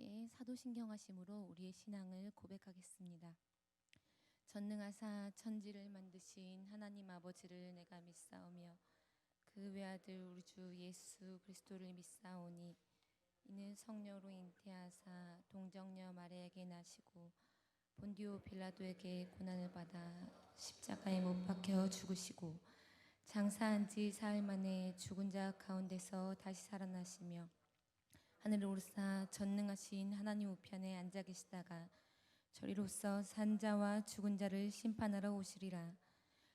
함께 사도신경하심으로 우리의 신앙을 고백하겠습니다. 전능하사 천지를 만드신 하나님 아버지를 내가 믿사오며 그 외아들 우리 주 예수 그리스도를 믿사오니 이는 성령으로 잉태하사 동정녀 마리아에게 나시고 본디오 빌라도에게 고난을 받아 십자가에 못 박혀 죽으시고 장사한 지 사흘 만에 죽은 자 가운데서 다시 살아나시며 하늘을 오르사 전능하신 하나님 우편에 앉아 계시다가 저리로서 산 자와 죽은 자를 심판하러 오시리라.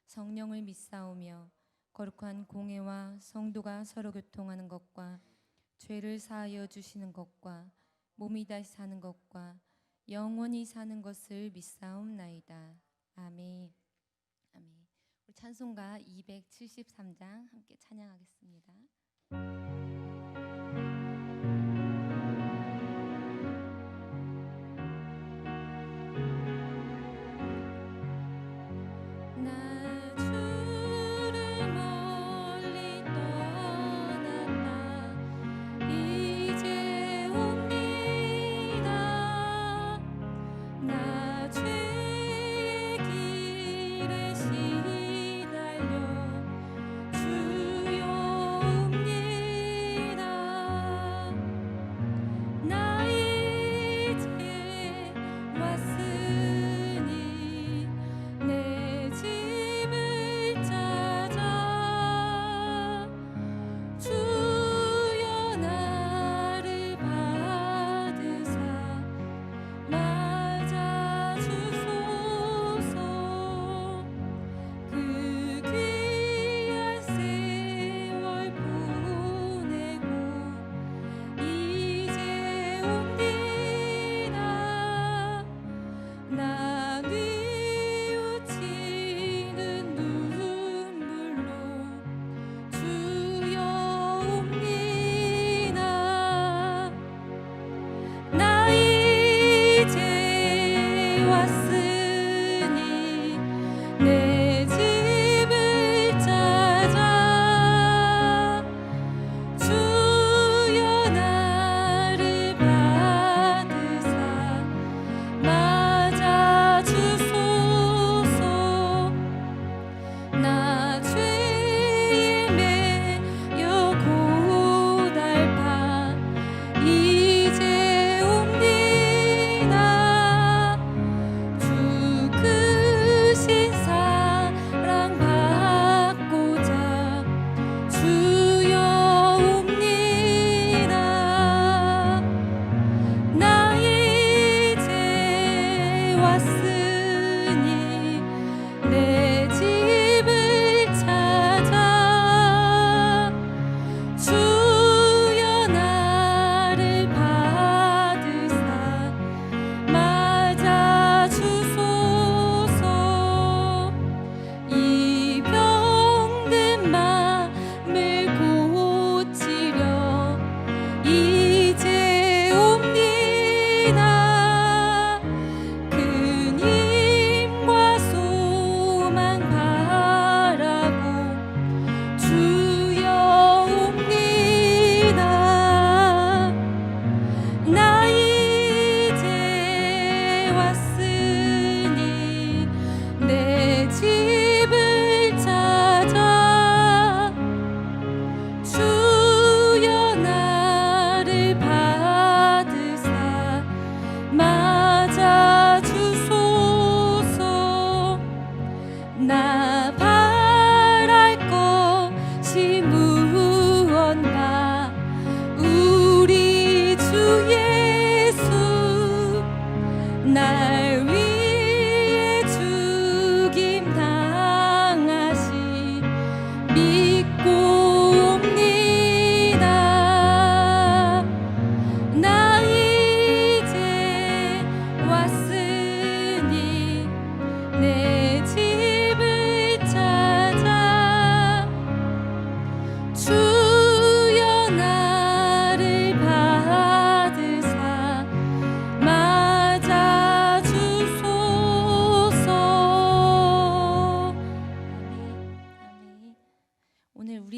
성령을 믿사오며 거룩한 공회와 성도가 서로 교통하는 것과 죄를 사하여 주시는 것과 몸이 다시 사는 것과 영원히 사는 것을 믿사옵나이다. 아멘. 아멘. 우리 찬송가 273장 함께 찬양하겠습니다.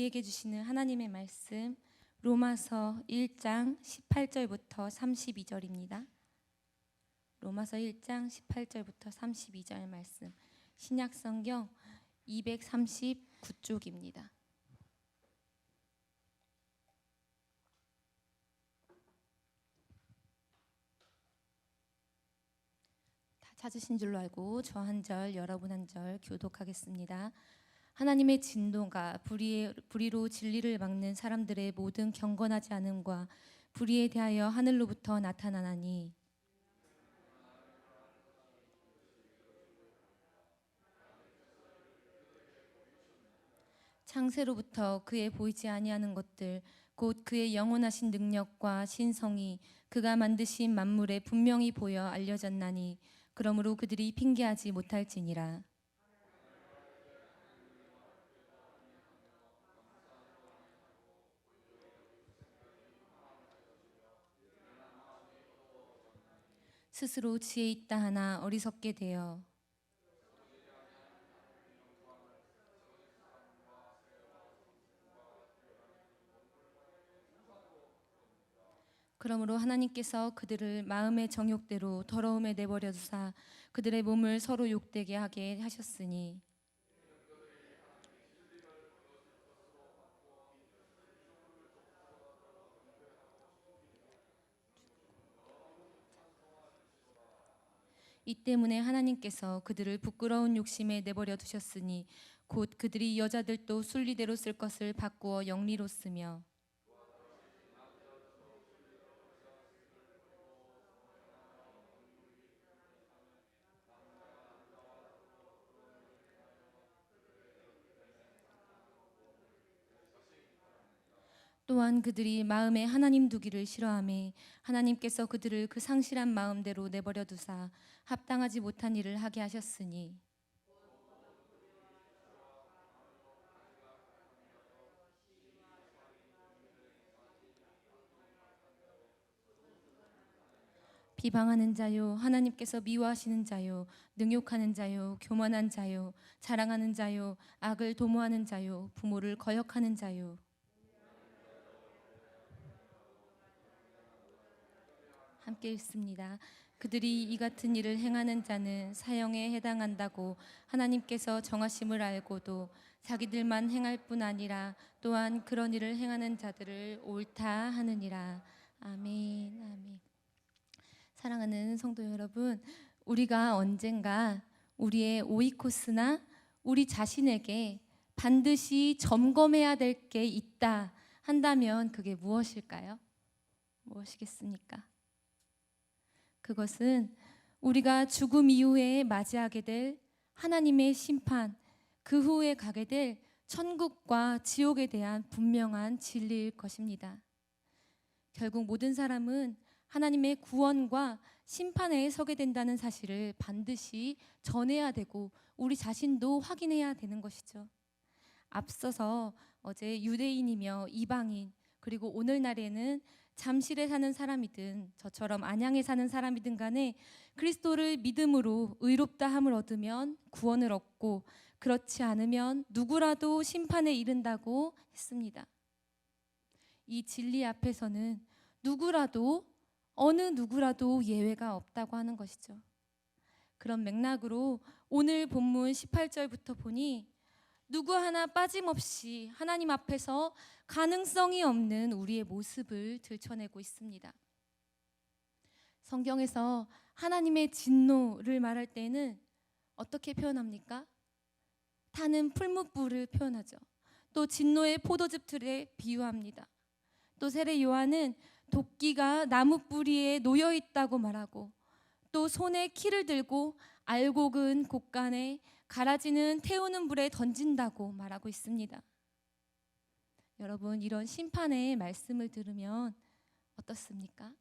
우리에게 주시는 하나님의 말씀 로마서 1장 18절부터 32절입니다. 로마서 1장 18절부터 32절 말씀, 신약성경 239쪽입니다. 다 찾으신 줄로 알고 저 한 절, 여러분 한 절 교독하겠습니다. 하나님의 진노가 불의로 진리를 막는 사람들의 모든 경건하지 않음과 불의에 대하여 하늘로부터 나타나나니, 창세로부터 그의 보이지 아니하는 것들 곧 그의 영원하신 능력과 신성이 그가 만드신 만물에 분명히 보여 알려졌나니, 그러므로 그들이 핑계하지 못할지니라. 스스로 지혜 있다 하나 어리석게 되어 그러므로 하나님께서 그들을 마음의 정욕대로 더러움에 내버려 두사 그들의 몸을 서로 욕되게 하게 하셨으니, 이 때문에 하나님께서 그들을 부끄러운 욕심에 내버려 두셨으니 곧 그들이 여자들도 순리대로 쓸 것을 바꾸어 영리로 쓰며 또한 그들이 마음에 하나님 두기를 싫어하매 하나님께서 그들을 그 상실한 마음대로 내버려 두사 합당하지 못한 일을 하게 하셨으니, 비방하는 자요, 하나님께서 미워하시는 자요, 능욕하는 자요, 교만한 자요, 자랑하는 자요, 악을 도모하는 자요, 부모를 거역하는 자요. 함께 읽습니다. 그들이 이 같은 일을 행하는 자는 사형에 해당한다고 하나님께서 정하심을 알고도 자기들만 행할 뿐 아니라 또한 그런 일을 행하는 자들을 옳다 하느니라. 아멘. 아멘. 사랑하는 성도 여러분, 우리가 언젠가 우리의 오이코스나 우리 자신에게 반드시 점검해야 될 게 있다 한다면 그게 무엇일까요? 무엇이겠습니까? 그것은 우리가 죽음 이후에 맞이하게 될 하나님의 심판, 그 후에 가게 될 천국과 지옥에 대한 분명한 진리일 것입니다. 결국 모든 사람은 하나님의 구원과 심판에 서게 된다는 사실을 반드시 전해야 되고 우리 자신도 확인해야 되는 것이죠. 앞서서 어제 유대인이며 이방인, 그리고 오늘날에는 잠실에 사는 사람이든 저처럼 안양에 사는 사람이든 간에 그리스도를 믿음으로 의롭다 함을 얻으면 구원을 얻고, 그렇지 않으면 누구라도 심판에 이른다고 했습니다. 이 진리 앞에서는 누구라도, 어느 누구라도 예외가 없다고 하는 것이죠. 그런 맥락으로 오늘 본문 18절부터 보니 누구 하나 빠짐없이 하나님 앞에서 가능성이 없는 우리의 모습을 들춰내고 있습니다. 성경에서 하나님의 진노를 말할 때는 어떻게 표현합니까? 타는 풀무불을 표현하죠. 또 진노의 포도즙 틀에 비유합니다. 또 세례 요한은 도끼가 나무 뿌리에 놓여 있다고 말하고, 또 손에 키를 들고 알곡은 곳간에 가라지는 태우는 불에 던진다고 말하고 있습니다. 여러분, 이런 심판의 말씀을 들으면 어떻습니까?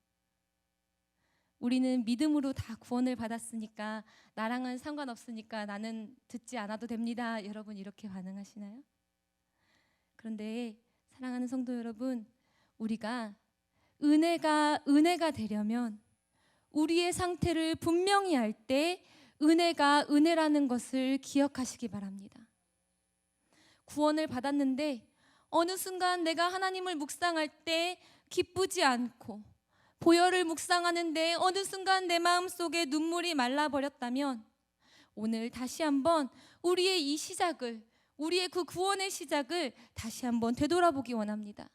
우리는 믿음으로 다 구원을 받았으니까, 나랑은 상관없으니까 나는 듣지 않아도 됩니다. 여러분, 이렇게 반응하시나요? 그런데 사랑하는 성도 여러분, 우리가 은혜가 되려면 우리의 상태를 분명히 알 때 은혜가 은혜라는 것을 기억하시기 바랍니다. 구원을 받았는데 어느 순간 내가 하나님을 묵상할 때 기쁘지 않고 보혈을 묵상하는데 어느 순간 내 마음속에 눈물이 말라버렸다면 오늘 다시 한번 우리의 이 시작을, 우리의 그 구원의 시작을 다시 한번 되돌아보기 원합니다.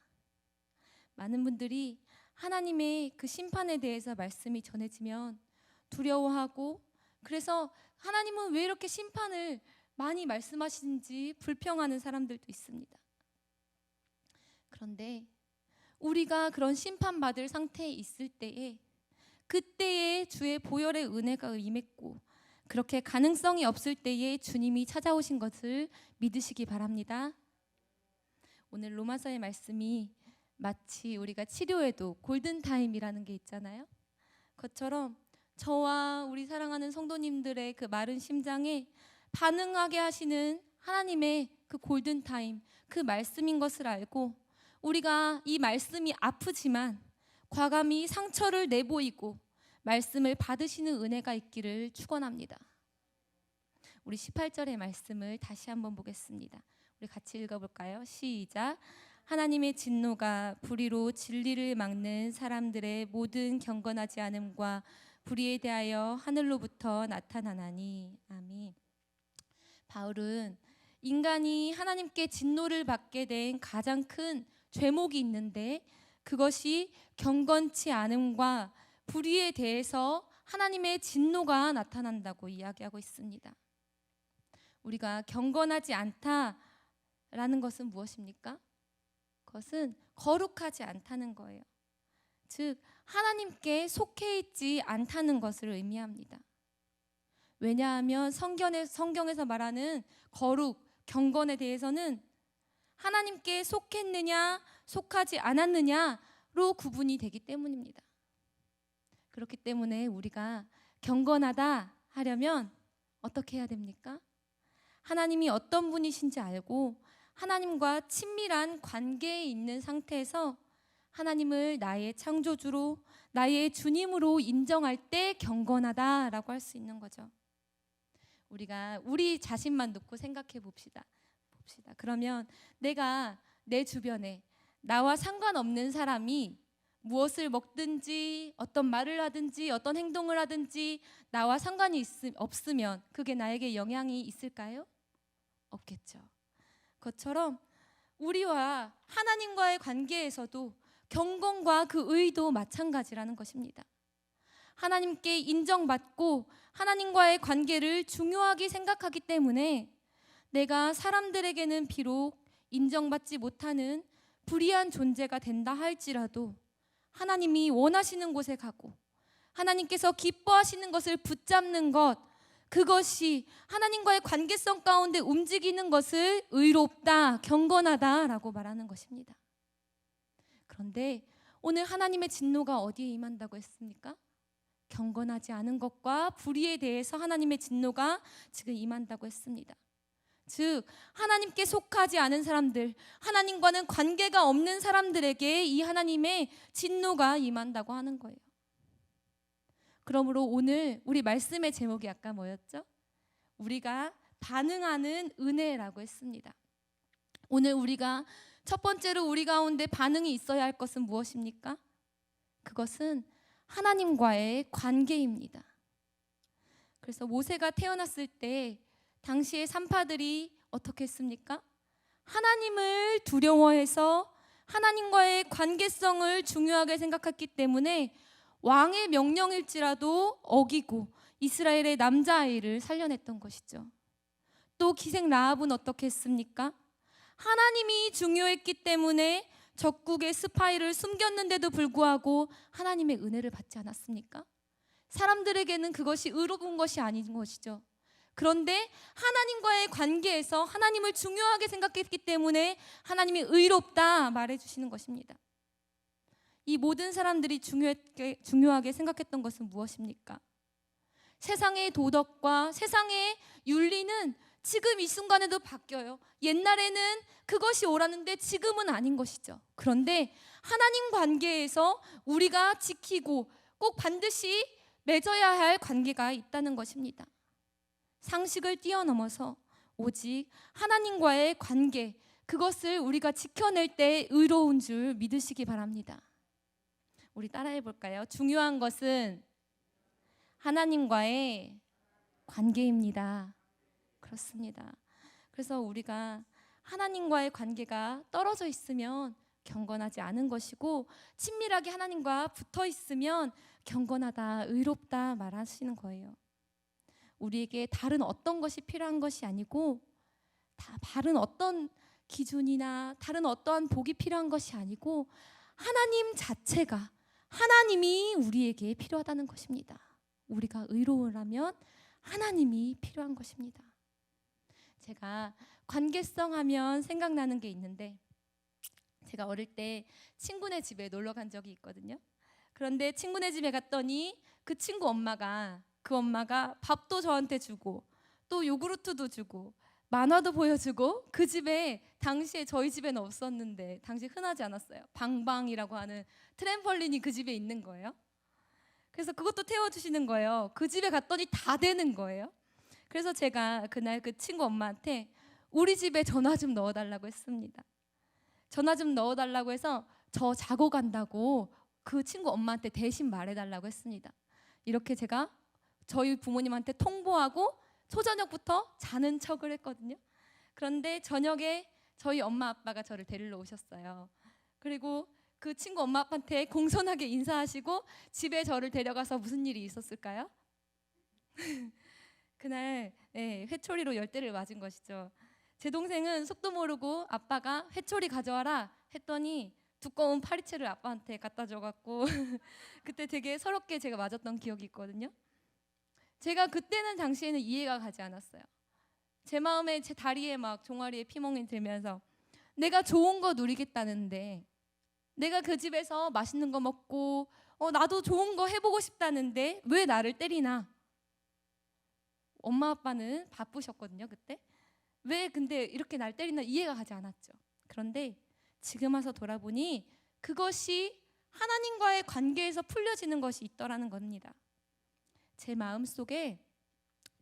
많은 분들이 하나님의 그 심판에 대해서 말씀이 전해지면 두려워하고, 그래서 하나님은 왜 이렇게 심판을 많이 말씀하시는지 불평하는 사람들도 있습니다. 그런데 우리가 그런 심판받을 상태에 있을 때에, 그때에 주의 보혈의 은혜가 임했고 그렇게 가능성이 없을 때에 주님이 찾아오신 것을 믿으시기 바랍니다. 오늘 로마서의 말씀이 마치 우리가 치료에도 골든타임이라는 게 있잖아요. 그것처럼 저와 우리 사랑하는 성도님들의 그 마른 심장에 반응하게 하시는 하나님의 그 골든타임, 그 말씀인 것을 알고 우리가 이 말씀이 아프지만 과감히 상처를 내보이고 말씀을 받으시는 은혜가 있기를 축원합니다. 우리 18절의 말씀을 다시 한번 보겠습니다. 우리 같이 읽어볼까요? 시작. 하나님의 진노가 불의로 진리를 막는 사람들의 모든 경건하지 않음과 불의에 대하여 하늘로부터 나타나나니. 아멘. 바울은 인간이 하나님께 진노를 받게 된 가장 큰 죄목이 있는데, 그것이 경건치 않음과 불의에 대해서 하나님의 진노가 나타난다고 이야기하고 있습니다. 우리가 경건하지 않다라는 것은 무엇입니까? 그것은 거룩하지 않다는 거예요. 즉 하나님께 속해 있지 않다는 것을 의미합니다. 왜냐하면 성경에서 말하는 거룩, 경건에 대해서는 하나님께 속했느냐 속하지 않았느냐로 구분이 되기 때문입니다. 그렇기 때문에 우리가 경건하다 하려면 어떻게 해야 됩니까? 하나님이 어떤 분이신지 알고 하나님과 친밀한 관계에 있는 상태에서 하나님을 나의 창조주로, 나의 주님으로 인정할 때 경건하다라고 할 수 있는 거죠. 우리가 우리 자신만 놓고 생각해 봅시다. 그러면 내가 내 주변에 나와 상관없는 사람이 무엇을 먹든지 어떤 말을 하든지 어떤 행동을 하든지 나와 상관이 없으면 그게 나에게 영향이 있을까요? 없겠죠. 그것처럼 우리와 하나님과의 관계에서도 경건과 그 의도 마찬가지라는 것입니다. 하나님께 인정받고 하나님과의 관계를 중요하게 생각하기 때문에 내가 사람들에게는 비록 인정받지 못하는 불의한 존재가 된다 할지라도 하나님이 원하시는 곳에 가고 하나님께서 기뻐하시는 것을 붙잡는 것, 그것이 하나님과의 관계성 가운데 움직이는 것을 의롭다, 경건하다라고 말하는 것입니다. 그런데 오늘 하나님의 진노가 어디에 임한다고 했습니까? 경건하지 않은 것과 불의에 대해서 하나님의 진노가 지금 임한다고 했습니다. 즉 하나님께 속하지 않은 사람들, 하나님과는 관계가 없는 사람들에게 이 하나님의 진노가 임한다고 하는 거예요. 그러므로 오늘 우리 말씀의 제목이 아까 뭐였죠? 우리가 반응하는 은혜라고 했습니다. 오늘 우리가 첫 번째로 우리 가운데 반응이 있어야 할 것은 무엇입니까? 그것은 하나님과의 관계입니다. 그래서 모세가 태어났을 때 당시의 산파들이 어떻게 했습니까? 하나님을 두려워해서 하나님과의 관계성을 중요하게 생각했기 때문에 왕의 명령일지라도 어기고 이스라엘의 남자아이를 살려냈던 것이죠. 또 기생 라합은 어떻게 했습니까? 하나님이 중요했기 때문에 적국의 스파이를 숨겼는데도 불구하고 하나님의 은혜를 받지 않았습니까? 사람들에게는 그것이 의로운 것이 아닌 것이죠. 그런데 하나님과의 관계에서 하나님을 중요하게 생각했기 때문에 하나님이 의롭다 말해주시는 것입니다. 이 모든 사람들이 중요하게 생각했던 것은 무엇입니까? 세상의 도덕과 세상의 윤리는 지금 이 순간에도 바뀌어요. 옛날에는 그것이 옳았는데 지금은 아닌 것이죠. 그런데 하나님 관계에서 우리가 지키고 꼭 반드시 맺어야 할 관계가 있다는 것입니다. 상식을 뛰어넘어서 오직 하나님과의 관계, 그것을 우리가 지켜낼 때 의로운 줄 믿으시기 바랍니다. 우리 따라해 볼까요? 중요한 것은 하나님과의 관계입니다. 그렇습니다. 그래서 우리가 하나님과의 관계가 떨어져 있으면 경건하지 않은 것이고, 친밀하게 하나님과 붙어 있으면 경건하다, 의롭다 말하시는 거예요. 우리에게 다른 어떤 것이 필요한 것이 아니고, 다른 어떤 기준이나 다른 어떠한 복이 필요한 것이 아니고, 하나님 자체가, 하나님이 우리에게 필요하다는 것입니다. 우리가 의로우라면 하나님이 필요한 것입니다. 제가 관계성 하면 생각나는 게 있는데, 제가 어릴 때 친구네 집에 놀러 간 적이 있거든요. 그런데 친구네 집에 갔더니 그 친구 엄마가 밥도 저한테 주고 또 요구르트도 주고 만화도 보여주고, 그 집에 당시에 저희 집에는 없었는데 당시 흔하지 않았어요. 방방이라고 하는 트램펄린이 그 집에 있는 거예요. 그래서 그것도 태워주시는 거예요. 그 집에 갔더니 다 되는 거예요. 그래서 제가 그날 그 친구 엄마한테 우리 집에 전화 좀 넣어달라고 했습니다. 전화 좀 넣어달라고 해서 저 자고 간다고 그 친구 엄마한테 대신 말해달라고 했습니다. 이렇게 제가 저희 부모님한테 통보하고 초저녁부터 자는 척을 했거든요. 그런데 저녁에 저희 엄마 아빠가 저를 데리러 오셨어요. 그리고 그 친구 엄마 아빠한테 공손하게 인사하시고 집에 저를 데려가서 무슨 일이 있었을까요? 그날 회초리로 열대를 맞은 것이죠. 제 동생은 속도 모르고 아빠가 회초리 가져와라 했더니 두꺼운 파리채를 아빠한테 갖다 줘갖고 그때 되게 서럽게 제가 맞았던 기억이 있거든요. 제가 그때는 당시에는 이해가 가지 않았어요. 제 마음에 제 다리에 막 종아리에 피멍이 들면서 내가 좋은 거 누리겠다는데, 내가 그 집에서 맛있는 거 먹고 나도 좋은 거 해보고 싶다는데 왜 나를 때리나? 엄마 아빠는 바쁘셨거든요 그때. 왜 근데 이렇게 날 때리나 이해가 가지 않았죠. 그런데 지금 와서 돌아보니 그것이 하나님과의 관계에서 풀려지는 것이 있더라는 겁니다. 제 마음속에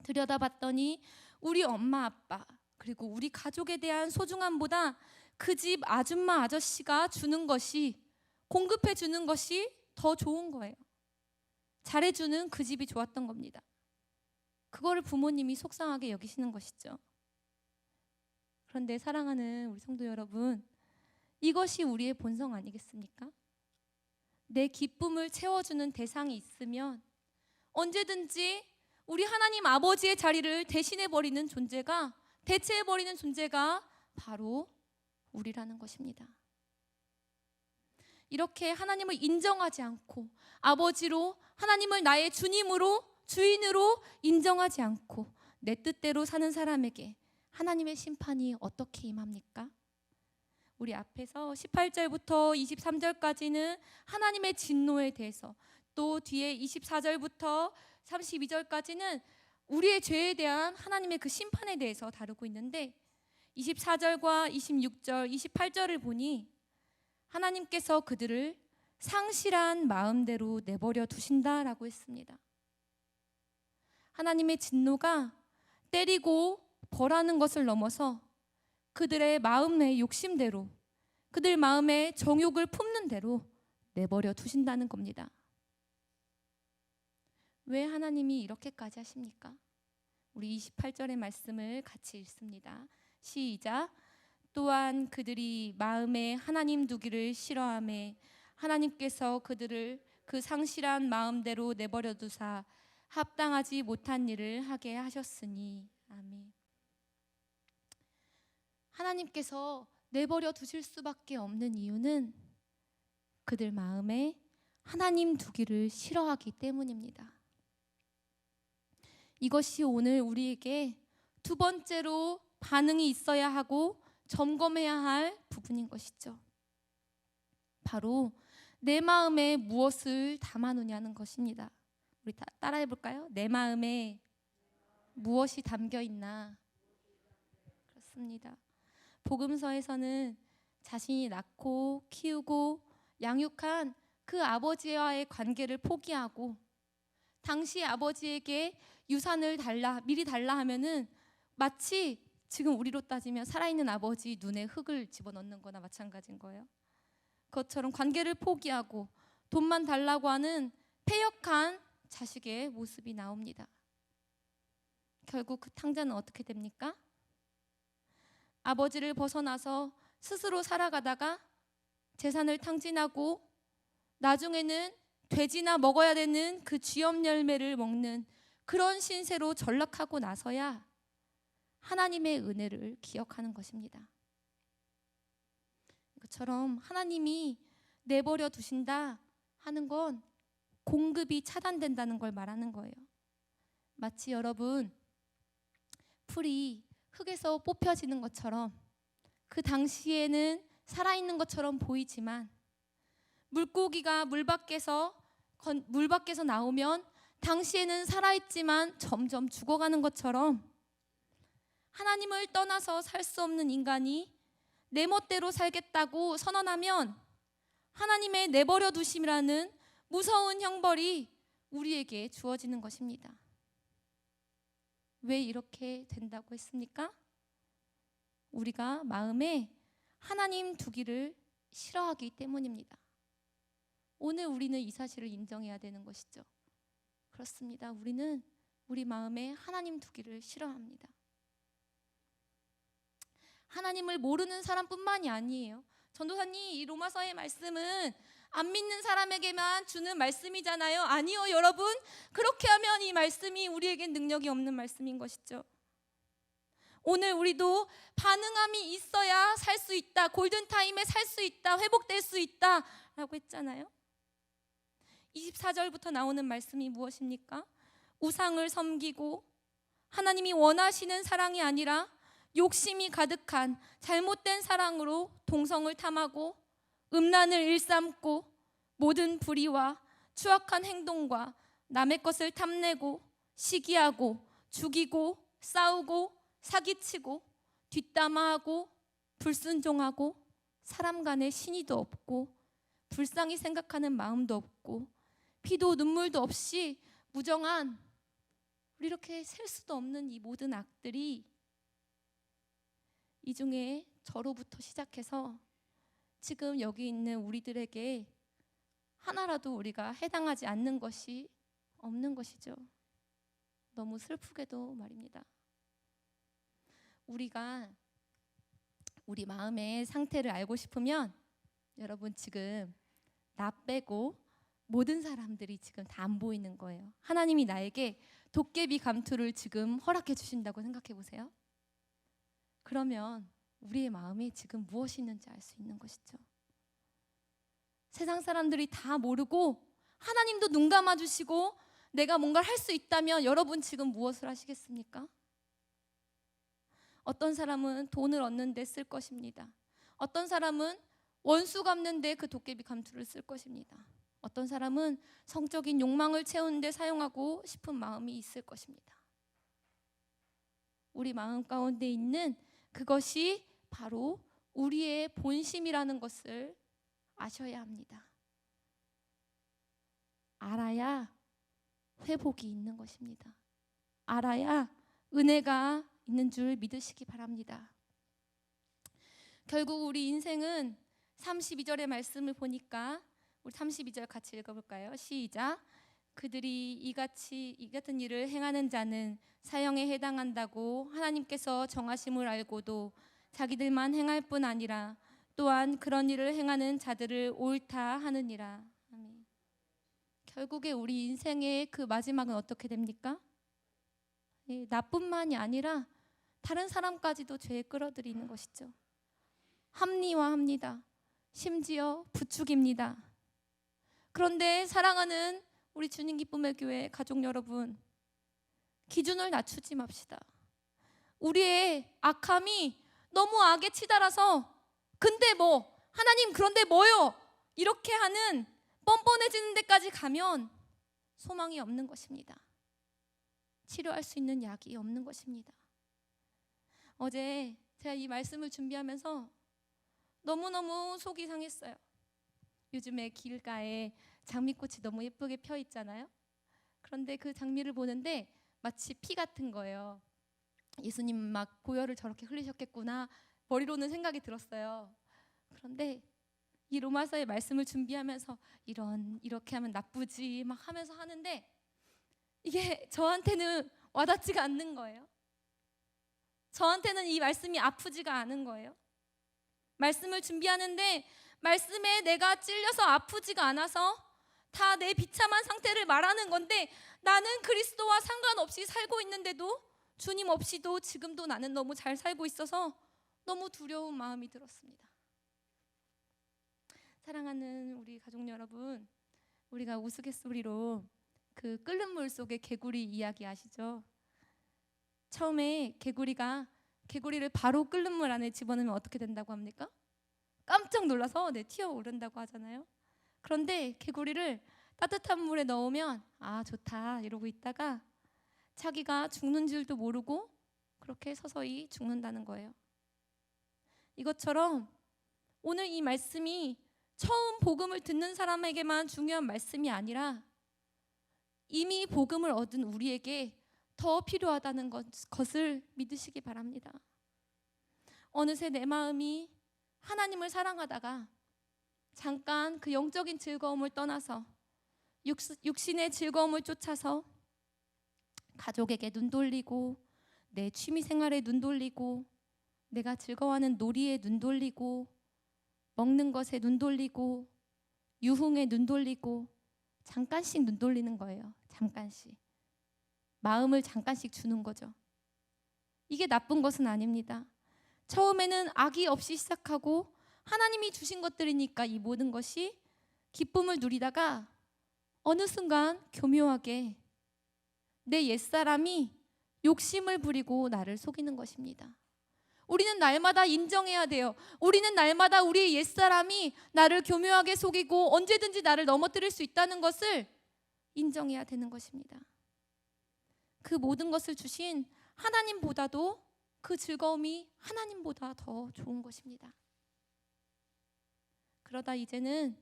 들여다봤더니 우리 엄마 아빠 그리고 우리 가족에 대한 소중함보다 그 집 아줌마 아저씨가 주는 것이, 공급해 주는 것이 더 좋은 거예요. 잘해주는 그 집이 좋았던 겁니다. 그거를 부모님이 속상하게 여기시는 것이죠. 그런데 사랑하는 우리 성도 여러분, 이것이 우리의 본성 아니겠습니까? 내 기쁨을 채워주는 대상이 있으면 언제든지 우리 하나님 아버지의 자리를 대신해버리는 존재가, 대체해버리는 존재가 바로 우리라는 것입니다. 이렇게 하나님을 인정하지 않고 아버지로, 하나님을 나의 주님으로, 주인으로 인정하지 않고 내 뜻대로 사는 사람에게 하나님의 심판이 어떻게 임합니까? 우리 앞에서 18절부터 23절까지는 하나님의 진노에 대해서, 또 뒤에 24절부터 32절까지는 우리의 죄에 대한 하나님의 그 심판에 대해서 다루고 있는데, 24절과 26절, 28절을 보니 하나님께서 그들을 상실한 마음대로 내버려 두신다라고 했습니다. 하나님의 진노가 때리고 벌하는 것을 넘어서 그들의 마음의 욕심대로, 그들 마음의 정욕을 품는 대로 내버려 두신다는 겁니다. 왜 하나님이 이렇게까지 하십니까? 우리 28절의 말씀을 같이 읽습니다. 시작. 또한 그들이 마음에 하나님 두기를 싫어하매 하나님께서 그들을 그 상실한 마음대로 내버려 두사 합당하지 못한 일을 하게 하셨으니. 아멘. 하나님께서 내버려 두실 수밖에 없는 이유는 그들 마음에 하나님 두기를 싫어하기 때문입니다. 이것이 오늘 우리에게 두 번째로 반응이 있어야 하고 점검해야 할 부분인 것이죠. 바로 내 마음에 무엇을 담아놓냐는 것입니다. 우리 따라해 볼까요? 내 마음에 무엇이 담겨 있나? 그렇습니다. 복음서에서는 자신이 낳고 키우고 양육한 그 아버지와의 관계를 포기하고, 당시 아버지에게 유산을 미리 달라 하면은 마치 지금 우리로 따지면 살아있는 아버지 눈에 흙을 집어넣는 거나 마찬가지인 거예요. 그것처럼 관계를 포기하고 돈만 달라고 하는 패역한 자식의 모습이 나옵니다. 결국 그 탕자는 어떻게 됩니까? 아버지를 벗어나서 스스로 살아가다가 재산을 탕진하고 나중에는 돼지나 먹어야 되는 그 쥐염 열매를 먹는 그런 신세로 전락하고 나서야 하나님의 은혜를 기억하는 것입니다. 이것처럼 하나님이 내버려 두신다 하는 건 공급이 차단된다는 걸 말하는 거예요. 마치 여러분 풀이 흙에서 뽑혀지는 것처럼 그 당시에는 살아있는 것처럼 보이지만 물고기가 물 밖에서 나오면 당시에는 살아있지만 점점 죽어가는 것처럼 하나님을 떠나서 살 수 없는 인간이 내 멋대로 살겠다고 선언하면 하나님의 내버려 두심이라는 무서운 형벌이 우리에게 주어지는 것입니다. 왜 이렇게 된다고 했습니까? 우리가 마음에 하나님 두기를 싫어하기 때문입니다. 오늘 우리는 이 사실을 인정해야 되는 것이죠. 그렇습니다. 우리는 우리 마음에 하나님 두기를 싫어합니다. 하나님을 모르는 사람뿐만이 아니에요. 전도사님, 이 로마서의 말씀은 안 믿는 사람에게만 주는 말씀이잖아요. 아니요, 여러분. 그렇게 하면 이 말씀이 우리에겐 능력이 없는 말씀인 것이죠. 오늘 우리도 반응함이 있어야 살 수 있다, 골든타임에 살 수 있다, 회복될 수 있다 라고 했잖아요. 24절부터 나오는 말씀이 무엇입니까? 우상을 섬기고 하나님이 원하시는 사랑이 아니라 욕심이 가득한 잘못된 사랑으로 동성을 탐하고 음란을 일삼고 모든 불의와 추악한 행동과 남의 것을 탐내고 시기하고 죽이고 싸우고 사기치고 뒷담화하고 불순종하고 사람 간에 신의도 없고 불쌍히 생각하는 마음도 없고 피도 눈물도 없이 무정한 우리 이렇게 셀 수도 없는 이 모든 악들이 이 중에 저로부터 시작해서 지금 여기 있는 우리들에게 하나라도 우리가 해당하지 않는 것이 없는 것이죠. 너무 슬프게도 말입니다. 우리가 우리 마음의 상태를 알고 싶으면 여러분 지금 나 빼고 모든 사람들이 지금 다 안 보이는 거예요. 하나님이 나에게 도깨비 감투를 지금 허락해 주신다고 생각해 보세요. 그러면 우리의 마음이 지금 무엇이 있는지 알 수 있는 것이죠. 세상 사람들이 다 모르고 하나님도 눈 감아주시고 내가 뭔가를 할 수 있다면 여러분 지금 무엇을 하시겠습니까? 어떤 사람은 돈을 얻는 데 쓸 것입니다. 어떤 사람은 원수 갚는 데 그 도깨비 감투를 쓸 것입니다. 어떤 사람은 성적인 욕망을 채우는 데 사용하고 싶은 마음이 있을 것입니다. 우리 마음 가운데 있는 그것이 바로 우리의 본심이라는 것을 아셔야 합니다. 알아야 회복이 있는 것입니다. 알아야 은혜가 있는 줄 믿으시기 바랍니다. 결국 우리 인생은 32절의 말씀을 보니까 우리 32절 같이 읽어볼까요? 시작. 그들이 이 같은 일을 행하는 자는 사형에 해당한다고 하나님께서 정하심을 알고도 자기들만 행할 뿐 아니라 또한 그런 일을 행하는 자들을 옳다 하느니라. 아멘. 결국에 우리 인생의 그 마지막은 어떻게 됩니까? 나뿐만이 아니라 다른 사람까지도 죄에 끌어들이는 것이죠. 합리화합니다. 심지어 부추깁니다. 그런데 사랑하는 우리 주님 기쁨의 교회 가족 여러분, 기준을 낮추지 맙시다. 우리의 악함이 너무 악에 치달아서 근데 뭐 하나님 그런데 뭐요? 이렇게 하는 뻔뻔해지는 데까지 가면 소망이 없는 것입니다. 치료할 수 있는 약이 없는 것입니다. 어제 제가 이 말씀을 준비하면서 너무너무 속이 상했어요. 요즘에 길가에 장미꽃이 너무 예쁘게 펴 있잖아요. 그런데 그 장미를 보는데 마치 피 같은 거예요. 예수님 막 보혈을 저렇게 흘리셨겠구나 머리로는 생각이 들었어요. 그런데 이 로마서의 말씀을 준비하면서 이렇게 하면 나쁘지 막 하면서 하는데 이게 저한테는 와닿지가 않는 거예요. 저한테는 이 말씀이 아프지가 않은 거예요. 말씀을 준비하는데 말씀에 내가 찔려서 아프지가 않아서 다 내 비참한 상태를 말하는 건데, 나는 그리스도와 상관없이 살고 있는데도 주님 없이도 지금도 나는 너무 잘 살고 있어서 너무 두려운 마음이 들었습니다. 사랑하는 우리 가족 여러분, 우리가 우스갯소리로 그 끓는 물 속의 개구리 이야기 아시죠? 처음에 개구리를 바로 끓는 물 안에 집어넣으면 어떻게 된다고 합니까? 깜짝 놀라서 튀어오른다고 하잖아요. 그런데 개구리를 따뜻한 물에 넣으면 아 좋다 이러고 있다가 자기가 죽는 줄도 모르고 그렇게 서서히 죽는다는 거예요. 이것처럼 오늘 이 말씀이 처음 복음을 듣는 사람에게만 중요한 말씀이 아니라 이미 복음을 얻은 우리에게 더 필요하다는 것을 믿으시기 바랍니다. 어느새 내 마음이 하나님을 사랑하다가 잠깐 그 영적인 즐거움을 떠나서 육신의 즐거움을 쫓아서 가족에게 눈 돌리고 내 취미 생활에 눈 돌리고 내가 즐거워하는 놀이에 눈 돌리고 먹는 것에 눈 돌리고 유흥에 눈 돌리고 잠깐씩 눈 돌리는 거예요. 잠깐씩 마음을 잠깐씩 주는 거죠. 이게 나쁜 것은 아닙니다. 처음에는 악의 없이 시작하고 하나님이 주신 것들이니까 이 모든 것이 기쁨을 누리다가 어느 순간 교묘하게 내 옛사람이 욕심을 부리고 나를 속이는 것입니다. 우리는 날마다 인정해야 돼요. 우리는 날마다 우리의 옛사람이 나를 교묘하게 속이고 언제든지 나를 넘어뜨릴 수 있다는 것을 인정해야 되는 것입니다. 그 모든 것을 주신 하나님보다도 그 즐거움이 하나님보다 더 좋은 것입니다. 그러다 이제는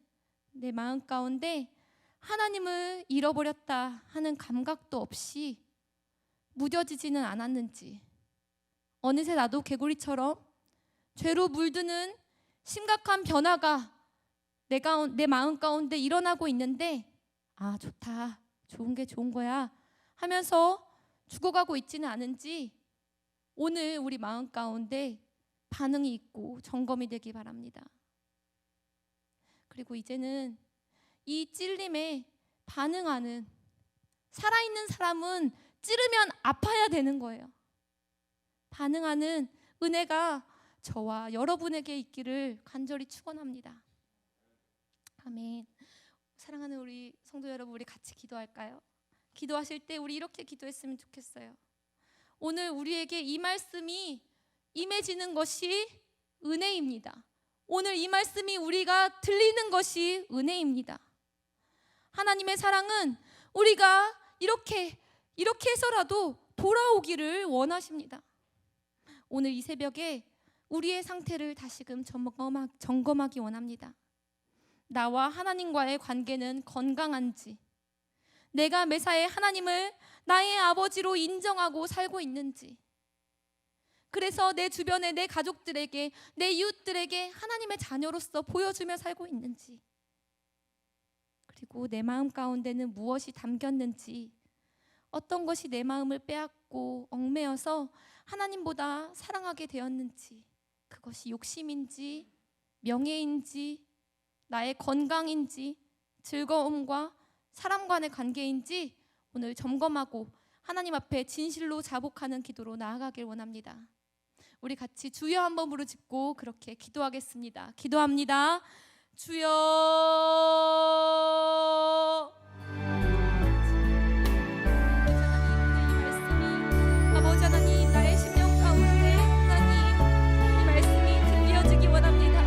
내 마음 가운데 하나님을 잃어버렸다 하는 감각도 없이 무뎌지지는 않았는지, 어느새 나도 개구리처럼 죄로 물드는 심각한 변화가 내 마음 가운데 일어나고 있는데 아 좋다, 좋은 게 좋은 거야 하면서 죽어가고 있지는 않은지 오늘 우리 마음 가운데 반응이 있고 점검이 되기 바랍니다. 그리고 이제는 이 찔림에 반응하는, 살아있는 사람은 찌르면 아파야 되는 거예요. 반응하는 은혜가 저와 여러분에게 있기를 간절히 축원합니다. 아멘. 사랑하는 우리 성도 여러분, 우리 같이 기도할까요? 기도하실 때 우리 이렇게 기도했으면 좋겠어요. 오늘 우리에게 이 말씀이 임해지는 것이 은혜입니다. 오늘 이 말씀이 우리가 들리는 것이 은혜입니다. 하나님의 사랑은 우리가 이렇게 해서라도 돌아오기를 원하십니다. 오늘 이 새벽에 우리의 상태를 다시금 점검하기 원합니다. 나와 하나님과의 관계는 건강한지, 내가 매사에 하나님을 나의 아버지로 인정하고 살고 있는지, 그래서 내 주변에 내 가족들에게, 내 이웃들에게 하나님의 자녀로서 보여주며 살고 있는지, 그리고 내 마음 가운데는 무엇이 담겼는지, 어떤 것이 내 마음을 빼앗고 얽매여서 하나님보다 사랑하게 되었는지, 그것이 욕심인지 명예인지 나의 건강인지 즐거움과 사람 간의 관계인지 오늘 점검하고 하나님 앞에 진실로 자복하는 기도로 나아가길 원합니다. 우리 같이 주여 한번 부르짖고 그렇게 기도하겠습니다. 기도합니다. 주여. 아버지 하나님, 나의 심령 가운데 하나님 이 말씀이 들려지기 원합니다.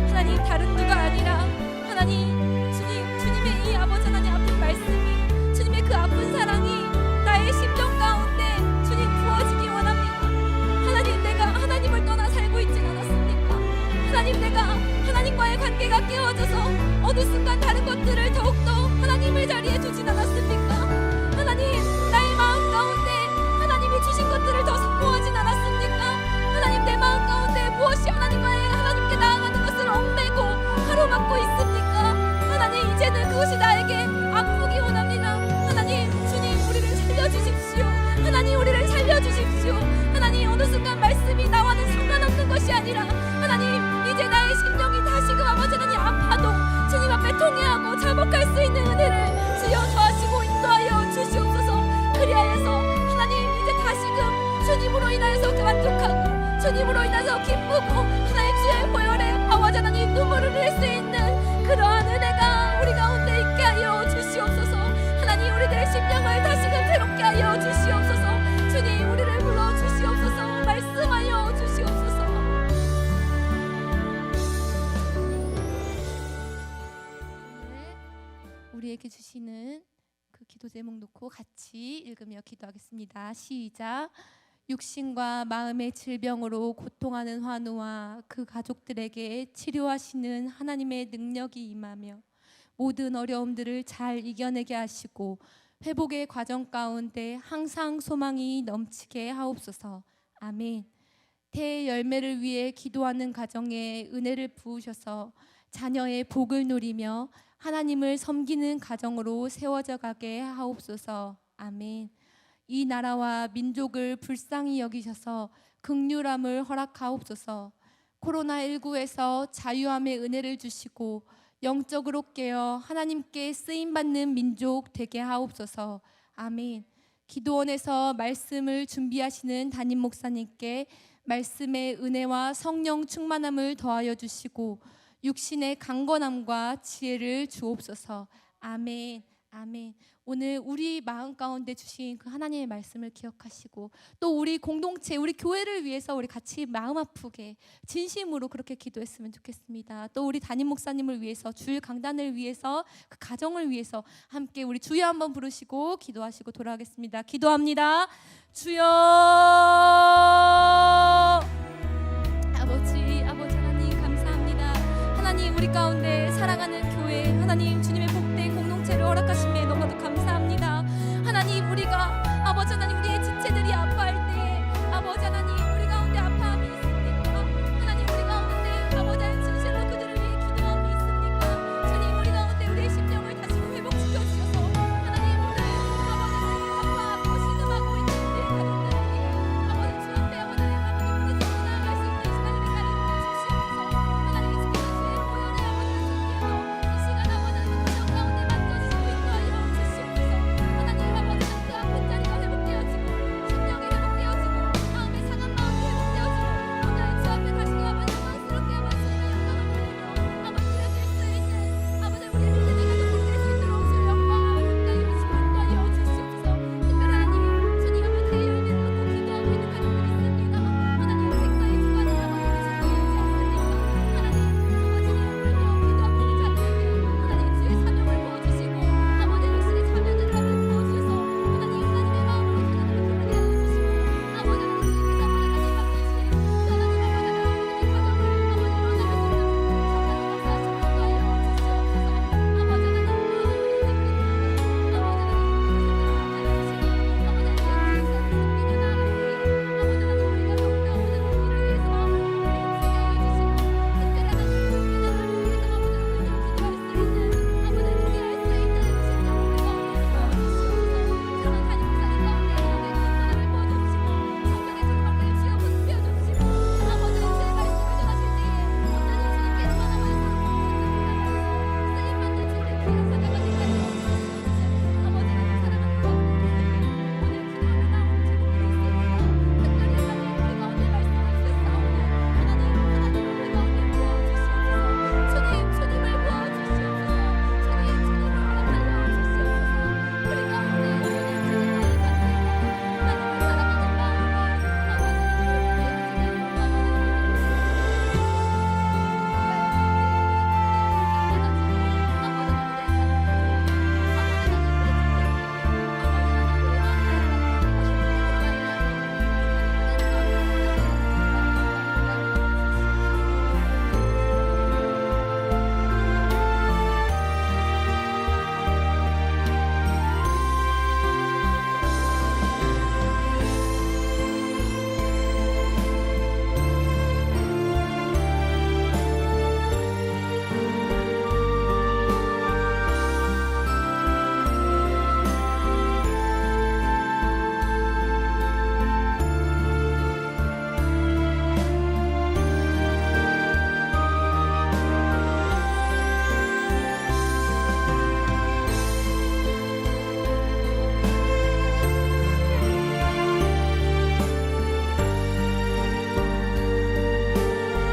하나님, 다른 누가 아니라 하나님 주님의 이 아버지 하나님 아픈 말씀이, 주님의 그 아픈 사랑이 나의 심령 가운데 주님 부어지기 원합니다. 하나님, 내가 하나님을 떠나 살고 있진 않았습니까? 하나님, 내가 하나님과의 관계가 깨어져서 어느 순간 다른 것들을 더욱더 하나님의 자리에 두진 않았습니까? 하나님, 나의 마음 가운데 하나님이 주신 것들을 더 선포하지 아니라 하나님 이제 나의 심령이 다시금 아버지 하나님 아파도 주님 앞에 통회하고 자복할 수 있는 은혜를 주여 더하시고 인도하여 주시옵소서. 그리하여서 하나님 이제 다시금 주님으로 인하여서 만족하고 주님으로 인하여서 기쁘고 하나님 주의 보혈에 아버지 하나님 눈물을 흘릴 수 있는 그러한 은혜가 우리 가운데 있게 하여 주시옵소서. 하나님 우리들의 심령을 다시금 새롭게 하여 주시옵소서. 주님 우리를 불러 주시옵소서. 말씀하여 주시옵소서. 오늘 우리에게 주시는 그 기도 제목 놓고 같이 읽으며 기도하겠습니다. 시작. 육신과 마음의 질병으로 고통하는 환우와 그 가족들에게 치료하시는 하나님의 능력이 임하며 모든 어려움들을 잘 이겨내게 하시고 회복의 과정 가운데 항상 소망이 넘치게 하옵소서. 아멘. 태의 열매를 위해 기도하는 가정에 은혜를 부으셔서 자녀의 복을 누리며 하나님을 섬기는 가정으로 세워져 가게 하옵소서. 아멘. 이 나라와 민족을 불쌍히 여기셔서 긍휼함을 허락하옵소서. 코로나19에서 자유함의 은혜를 주시고 영적으로 깨어 하나님께 쓰임받는 민족 되게 하옵소서. 아멘. 기도원에서 말씀을 준비하시는 담임 목사님께 말씀의 은혜와 성령 충만함을 더하여 주시고 육신의 강건함과 지혜를 주옵소서. 아멘. 아멘. 오늘 우리 마음 가운데 주신 그 하나님의 말씀을 기억하시고 또 우리 공동체, 우리 교회를 위해서 우리 같이 마음 아프게 진심으로 그렇게 기도했으면 좋겠습니다. 또 우리 담임 목사님을 위해서, 주일 강단을 위해서, 그 가정을 위해서 함께 우리 주여 한번 부르시고 기도하시고 돌아가겠습니다. 기도합니다. 주여. 아버지 하나님 감사합니다. 하나님 우리 가운데 사랑하는 교회, 하나님 주님의 복된 공동체를 허락하심에 너무나도 감사합니다. 하나님 우리가 아버지 하나님